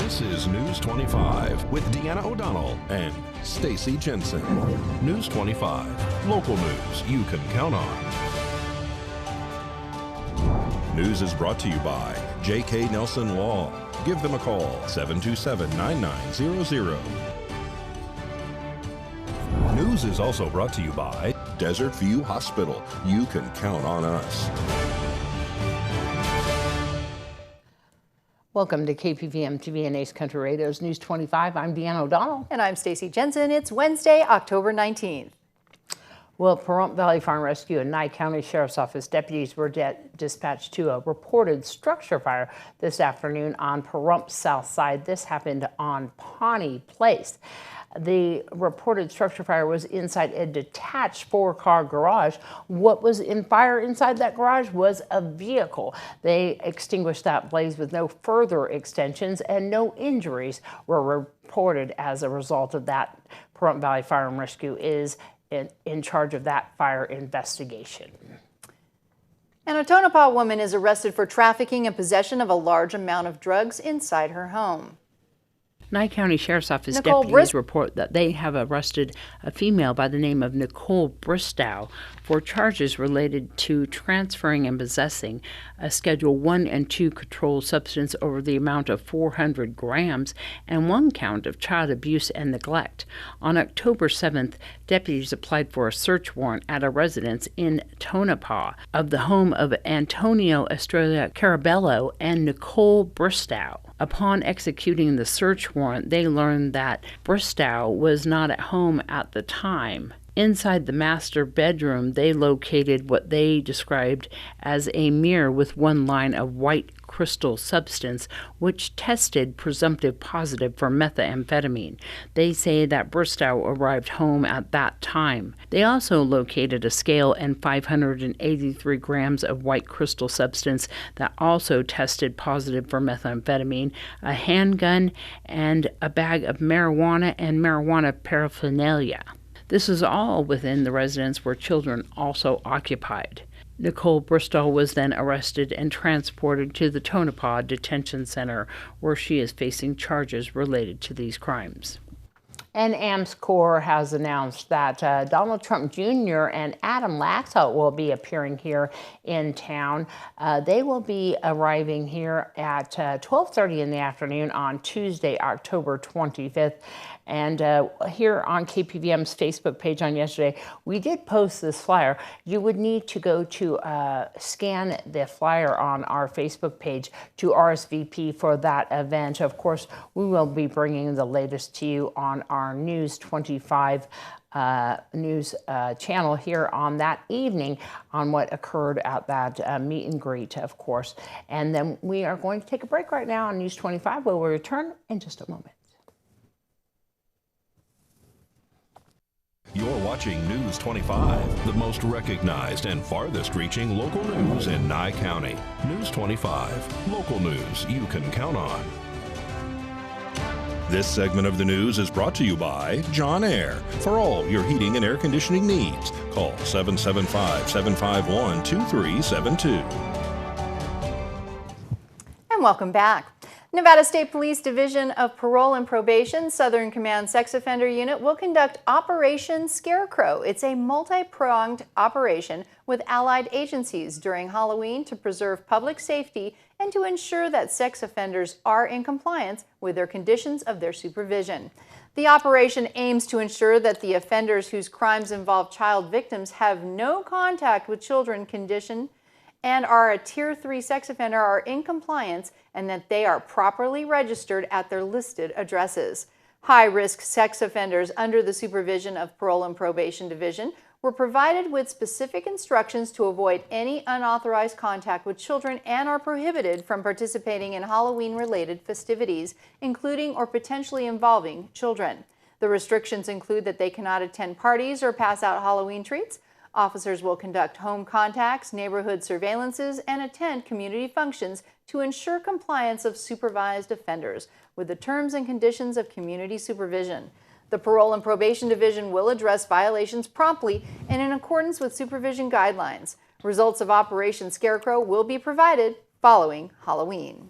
This is News 25 with Deanna O'Donnell and Stacy Jensen. News 25, local news you can count on. News is brought to you by J.K. Nelson Law. Give them a call, 727-9900. News is also brought to you by Desert View Hospital. You can count on us. Welcome to KPVM TV and Ace Country Radio's News 25. I'm Deanna O'Donnell. And I'm Stacy Jensen. It's Wednesday, October 19th. Well, Pahrump Valley Fire and Rescue and Nye County Sheriff's Office deputies were dispatched to a reported structure fire this afternoon on Pahrump's south side. This happened on Pawnee Place. The reported structure fire was inside a detached four-car garage. What was in fire inside that garage was a vehicle. They extinguished that blaze with no further extensions, and no injuries were reported as a result of that. Pahrump Valley Fire and Rescue is in charge of that fire investigation. And a Tonopah woman is arrested for trafficking and possession of a large amount of drugs inside her home. Nye County Sheriff's Office deputies report that they have arrested a female by the name of Nicole Bristow for charges related to transferring and possessing a Schedule 1 and 2 controlled substance over the amount of 400 grams and one count of child abuse and neglect. On October 7th, deputies applied for a search warrant at a residence in Tonopah of the home of Antonio Estrella Carabello and Nicole Bristow. Upon executing the search warrant, they learned that Bristow was not at home at the time. Inside the master bedroom, they located what they described as a mirror with one line of white crystal substance, which tested presumptive positive for methamphetamine. They say that Bristow arrived home at that time. They also located a scale and 583 grams of white crystal substance that also tested positive for methamphetamine, a handgun, and a bag of marijuana and marijuana paraphernalia. This is all within the residence where children also occupied. Nicole Bristow was then arrested and transported to the Tonopah Detention Center, where she is facing charges related to these crimes. And AmsCorps has announced that Donald Trump Jr. and Adam Laxalt will be appearing here in town. They will be arriving here at 12:30 in the afternoon on Tuesday, October 25th. And here on KPVM's Facebook page on yesterday, we did post this flyer. You would need to go to scan the flyer on our Facebook page to RSVP for that event. Of course, we will be bringing the latest to you on our News 25 news channel here on that evening on what occurred at that meet and greet, of course. And then we are going to take a break right now on News 25. We'll return in just a moment. You're watching News 25, the most recognized and farthest reaching local news in Nye County. News 25, local news you can count on. This segment of the news is brought to you by John Air. For all your heating and air conditioning needs, call 775-751-2372. And welcome back. Nevada State Police Division of Parole and Probation Southern Command Sex Offender Unit will conduct Operation Scarecrow. It's a multi-pronged operation with allied agencies during Halloween to preserve public safety and to ensure that sex offenders are in compliance with their conditions of their supervision. The operation aims to ensure that the offenders whose crimes involve child victims have no contact with children condition and are a Tier 3 sex offender are in compliance and that they are properly registered at their listed addresses. High-risk sex offenders under the supervision of Parole and Probation Division were provided with specific instructions to avoid any unauthorized contact with children and are prohibited from participating in Halloween-related festivities, including or potentially involving children. The restrictions include that they cannot attend parties or pass out Halloween treats. Officers will conduct home contacts, neighborhood surveillances, and attend community functions to ensure compliance of supervised offenders with the terms and conditions of community supervision. The Parole and Probation Division will address violations promptly and in accordance with supervision guidelines. Results of Operation Scarecrow will be provided following Halloween.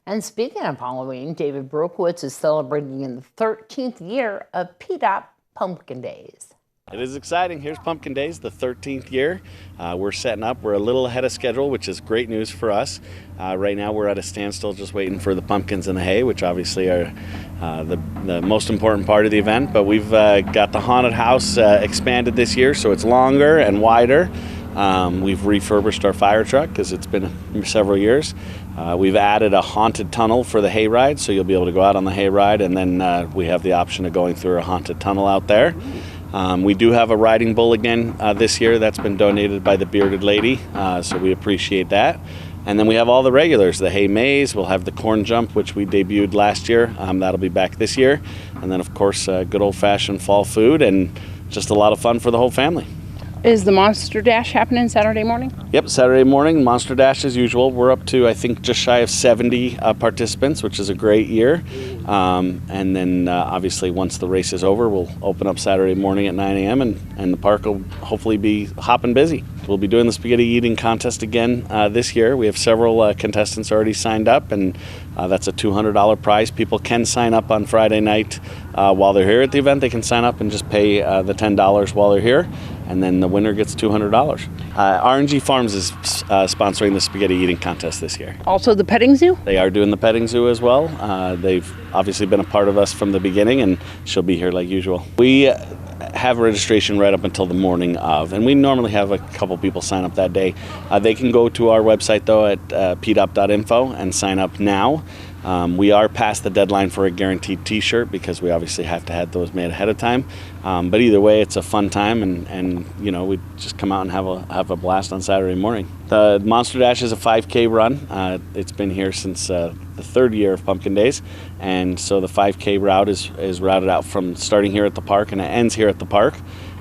And speaking of Halloween, David Brokowitz is celebrating in the 13th year of PDOT Pumpkin Days. It is exciting. Here's Pumpkin Days, the 13th year. We're setting up. We're a little ahead of schedule, which is great news for us. Right now we're at a standstill just waiting for the pumpkins and the hay, which obviously are the most important part of the event. But we've got the haunted house expanded this year, so it's longer and wider. We've refurbished our fire truck because it's been several years. We've added a haunted tunnel for the hayride, so you'll be able to go out on the hayride, and then we have the option of going through a haunted tunnel out there. We do have a riding bull again this year. That's been donated by the Bearded Lady, so we appreciate that. And then we have all the regulars, the hay maze. We'll have the corn jump, which we debuted last year. That'll be back this year. And then, of course, good old-fashioned fall food and just a lot of fun for the whole family. Is the Monster Dash happening Saturday morning? Yep, Saturday morning, Monster Dash as usual. We're up to, I think, just shy of 70 participants, which is a great year. And then, obviously, once the race is over, we'll open up Saturday morning at 9 a.m. and the park will hopefully be hopping busy. We'll be doing the spaghetti eating contest again this year. We have several contestants already signed up, and that's a $200 prize. People can sign up on Friday night while they're here at the event. They can sign up and just pay the $10 while they're here, and then the winner gets $200. RNG Farms is sponsoring the spaghetti eating contest this year. Also the petting zoo? They are doing the petting zoo as well. They've obviously been a part of us from the beginning, and she'll be here like usual. We have registration right up until the morning of, and we normally have a couple people sign up that day. They can go to our website though at pdop.info and sign up now. We are past the deadline for a guaranteed t-shirt because we obviously have to have those made ahead of time. But either way, it's a fun time, and you know, we just come out and have a blast on Saturday morning. The Monster Dash is a 5K run. It's been here since the third year of Pumpkin Days, and so the 5K route is routed out from starting here at the park, and it ends here at the park.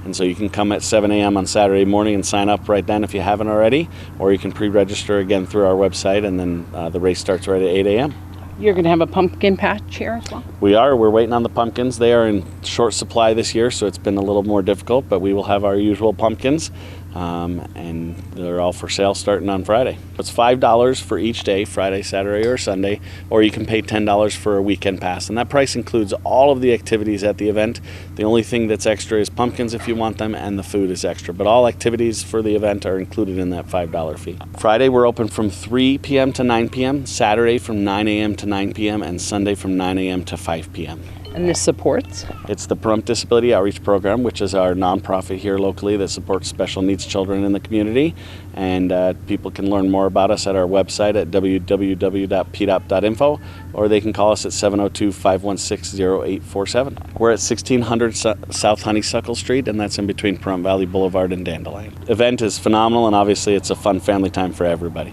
And so you can come at 7 a.m. on Saturday morning and sign up right then if you haven't already, or you can pre-register again through our website, and then the race starts right at 8 a.m. You're going to have a pumpkin patch here as well? We are. We're waiting on the pumpkins. They are in short supply this year, so it's been a little more difficult, but we will have our usual pumpkins, and they're all for sale starting on Friday. It's $5 for each day, Friday, Saturday, or Sunday, or you can pay $10 for a weekend pass, and that price includes all of the activities at the event. The only thing that's extra is pumpkins if you want them, and the food is extra, but all activities for the event are included in that $5 fee. Friday, we're open from 3 p.m. to 9 p.m., Saturday from 9 a.m. to 9 p.m., and Sunday from 9 a.m. to 5 p.m. And this supports? It's the Pahrump Disability Outreach Program, which is our nonprofit here locally that supports special needs children in the community. And people can learn more about us at our website at www.pdop.info, or they can call us at 702-516-0847. We're at 1600 South Honeysuckle Street, and that's in between Pahrump Valley Boulevard and Dandelion. Event is phenomenal, and obviously it's a fun family time for everybody.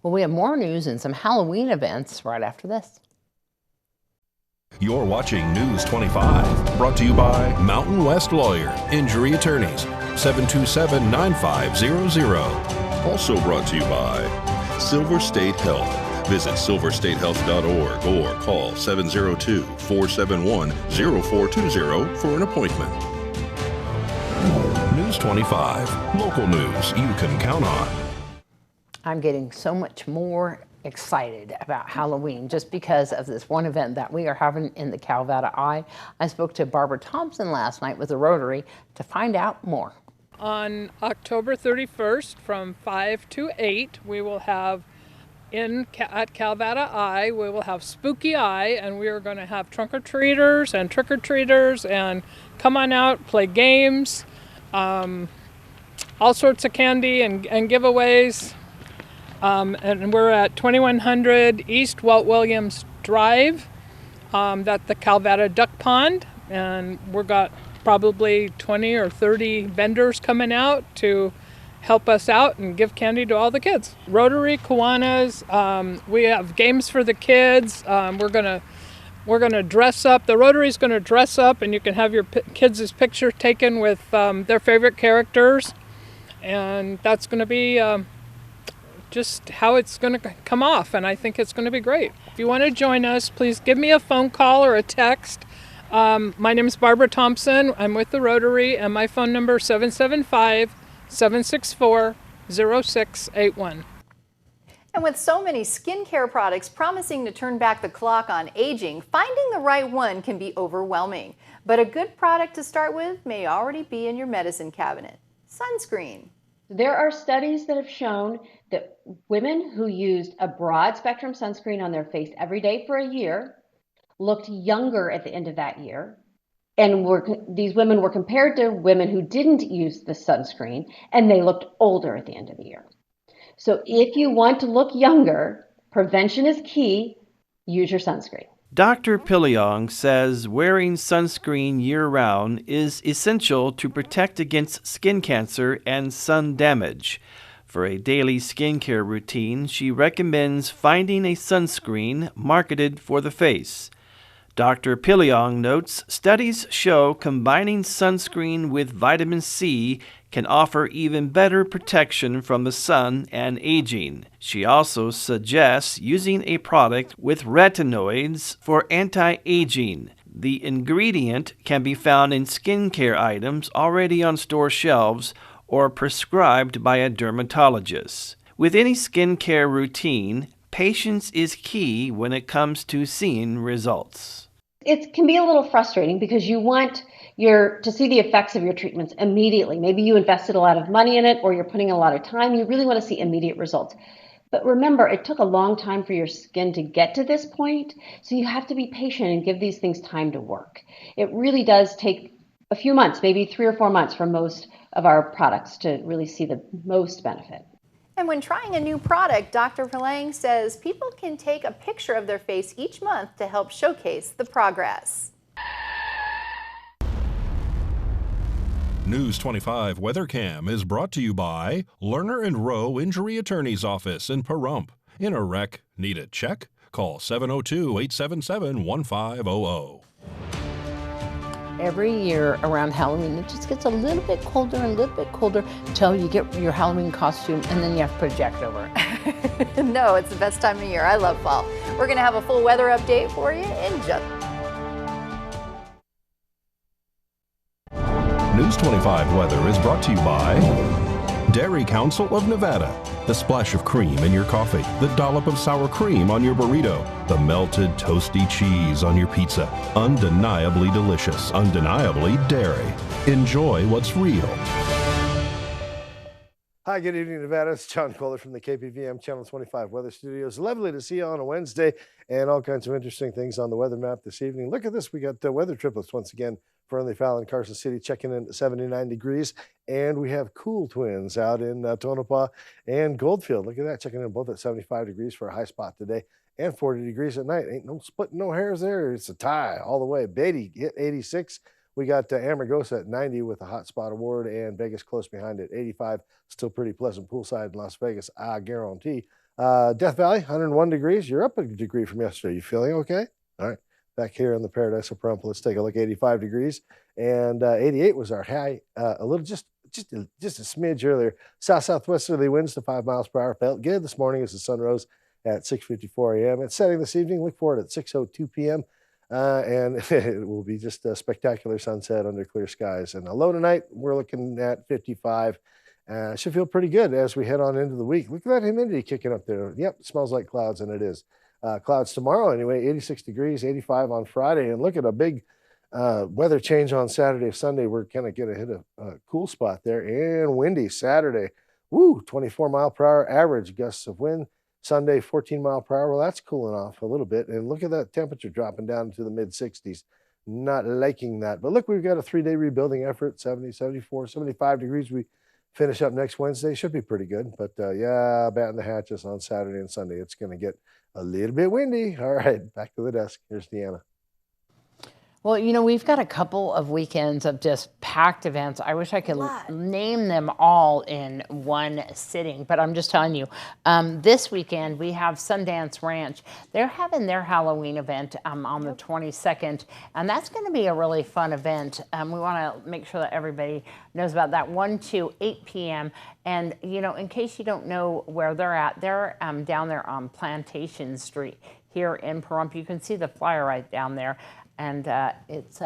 Well, we have more news and some Halloween events right after this. You're watching News 25, brought to you by Mountain West Lawyer, Injury Attorneys, 727-9500. Also brought to you by Silver State Health. Visit silverstatehealth.org or call 702-471-0420 for an appointment. News 25, local news you can count on. I'm getting so much more excited about Halloween just because of this one event that we are having in the Calvada Eye. I spoke to Barbara Thompson last night with the Rotary to find out more. On October 31st from 5 to 8, we will have at Calvada Eye, we will have Spooky Eye, and we are going to have trunk-or-treaters and trick-or-treaters and come on out, play games, all sorts of candy and giveaways. And we're at 2100 East Walt Williams Drive, at the Calvada Duck Pond, and we've got probably 20 or 30 vendors coming out to help us out and give candy to all the kids. Rotary, Kiwanis, we have games for the kids. We're gonna dress up. The Rotary's gonna dress up, and you can have your kids' picture taken with their favorite characters, and that's gonna be just how it's going to come off, and I think it's going to be great. If you want to join us, please give me a phone call or a text. My name is Barbara Thompson. I'm with the Rotary, and my phone number is 775-764-0681. And with so many skincare products promising to turn back the clock on aging, finding the right one can be overwhelming. But a good product to start with may already be in your medicine cabinet. Sunscreen. There are studies that have shown that women who used a broad spectrum sunscreen on their face every day for a year looked younger at the end of that year. And these women were compared to women who didn't use the sunscreen, and they looked older at the end of the year. So if you want to look younger, prevention is key. Use your sunscreen. Dr. Piliong says wearing sunscreen year-round is essential to protect against skin cancer and sun damage. For a daily skincare routine, she recommends finding a sunscreen marketed for the face. Dr. Piliong notes studies show combining sunscreen with vitamin C can offer even better protection from the sun and aging. She also suggests using a product with retinoids for anti-aging. The ingredient can be found in skincare items already on store shelves or prescribed by a dermatologist. With any skincare routine, patience is key when it comes to seeing results. It can be a little frustrating because you want to see the effects of your treatments immediately. Maybe you invested a lot of money in it or you're putting a lot of time. You really want to see immediate results. But remember, it took a long time for your skin to get to this point, so you have to be patient and give these things time to work. It really does take a few months, maybe 3 or 4 months for most of our products to really see the most benefit. And when trying a new product, Dr. Piliong says people can take a picture of their face each month to help showcase the progress. News 25 Weather Cam is brought to you by Lerner and Rowe Injury Attorney's Office in Pahrump. In a wreck, need a check? Call 702-877-1500. Every year around Halloween, it just gets a little bit colder and a little bit colder until you get your Halloween costume and then you have to put a jacket over it. No, it's the best time of year. I love fall. We're going to have a full weather update for you in just... News 25 weather is brought to you by Dairy Council of Nevada. The splash of cream in your coffee, the dollop of sour cream on your burrito, the melted toasty cheese on your pizza. Undeniably delicious, undeniably dairy. Enjoy what's real. Hi, good evening, Nevada. It's John Kohler from the KPVM Channel 25 Weather Studios. Lovely to see you on a Wednesday and all kinds of interesting things on the weather map this evening. Look at this. We got weather triplets once again. Fernley, Fallon, Carson City checking in at 79 degrees. And we have cool twins out in Tonopah and Goldfield. Look at that, checking in both at 75 degrees for a high spot today and 40 degrees at night. Ain't no splitting no hairs there. It's a tie all the way. Beatty hit 86. We got Amargosa at 90 with a hot spot award and Vegas close behind at 85. Still pretty pleasant poolside in Las Vegas, I guarantee. Death Valley, 101 degrees. You're up a degree from yesterday. You feeling okay? All right. Back here in the Paradise of Pahrump, let's take a look. 85 degrees and 88 was our high. A little just a smidge earlier. Southwesterly winds to 5 miles per hour. Felt good this morning as the sun rose at 6:54 a.m. It's setting this evening. Look for it at 6:02 p.m. And it will be just a spectacular sunset under clear skies. And a low tonight, we're looking at 55. Should feel pretty good as we head on into the week. Look at that humidity kicking up there. Yep, smells like clouds, and it is. Clouds tomorrow anyway, 86 degrees, 85 on Friday. And look at a big weather change on Saturday, Sunday. We're kind of going to hit a cool spot there. And windy Saturday. Woo, 24 mile per hour average gusts of wind. Sunday, 14 mile per hour. Well, that's cooling off a little bit. And look at that temperature dropping down to the mid 60s. Not liking that. But look, we've got a 3-day rebuilding effort, 70, 74, 75 degrees. We finish up next Wednesday. Should be pretty good. But yeah, batting the hatches on Saturday and Sunday. It's going to get a little bit windy. All right, back to the desk. Here's Deanna. Well, you know, we've got a couple of weekends of just packed events. I wish I could name them all in one sitting, but I'm just telling you, this weekend we have Sundance Ranch. They're having their Halloween event on the 22nd, and that's going to be a really fun event. We want to make sure that everybody knows about that, 1 to 8 p.m. And, you know, in case you don't know where they're at, they're down there on Plantation Street here in Pahrump. You can see the flyer right down there. And it's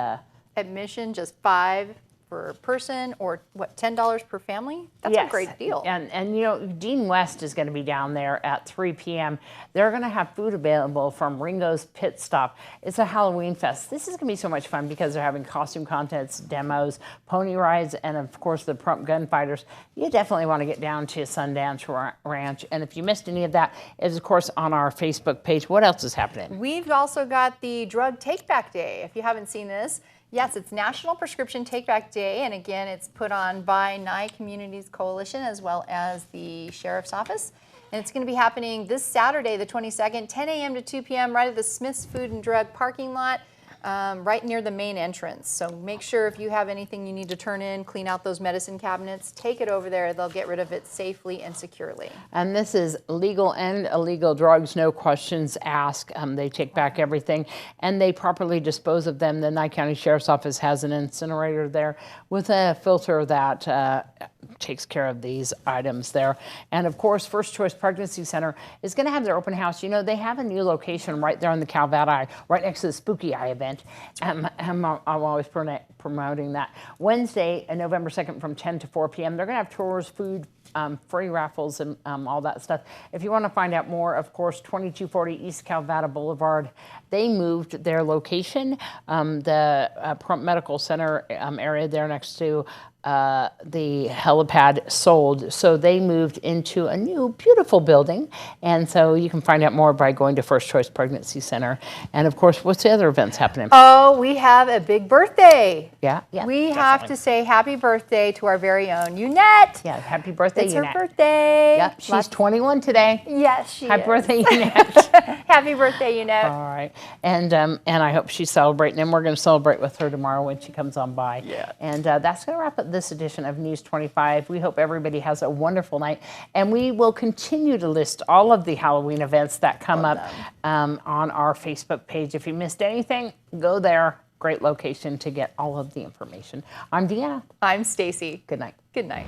admission just $5 per person, or what, $10 per family? That's a great deal. And you know, Dean West is going to be down there at 3 p.m. They're going to have food available from Ringo's Pit Stop. It's a Halloween fest. This is going to be so much fun because they're having costume contests, demos, pony rides, and of course the Prump Gunfighters. You definitely want to get down to Sundance Ranch. And if you missed any of that, it's of course on our Facebook page. What else is happening? We've also got the Drug Take Back Day. If you haven't seen this, yes, it's National Prescription Take Back Day, and again, it's put on by Nye Communities Coalition as well as the Sheriff's Office. And it's going to be happening this Saturday, the 22nd, 10 a.m. to 2 p.m. right at the Smith's Food and Drug parking lot, right near the main entrance. So make sure if you have anything you need to turn in, clean out those medicine cabinets, take it over there. They'll get rid of it safely and securely. And this is legal and illegal drugs, no questions asked. They take back everything and they properly dispose of them. The Nye County Sheriff's Office has an incinerator there with a filter that takes care of these items there. And of course, First Choice Pregnancy Center is going to have their open house. You know, they have a new location right there on the Calvada Eye, right next to the Spooky Eye event. I'm always promoting that. Wednesday, November 2nd from 10 to 4 p.m. They're going to have tours, food, free raffles, and all that stuff. If you want to find out more, of course, 2240 East Calvada Boulevard. They moved their location, the Prump Medical Center area there next to the helipad sold, so they moved into a new beautiful building, and so you can find out more by going to First Choice Pregnancy Center. And of course, what's the other events happening? Oh, we have a big birthday. Yeah, we have to say happy birthday to our very own Unette. Yeah, happy birthday, it's Unette. Her birthday. Yep, she's 21 today. Yes, she happy is. Birthday, Unette. Happy birthday, Unette. All right, and I hope she's celebrating, and we're going to celebrate with her tomorrow when she comes on by. Yeah. And that's going to wrap up this edition of News 25. We hope everybody has a wonderful night, and we will continue to list all of the Halloween events that come up on our Facebook page. If you missed anything, go there. Great location to get all of the information. I'm Deanna. I'm Stacy. Good night. Good night.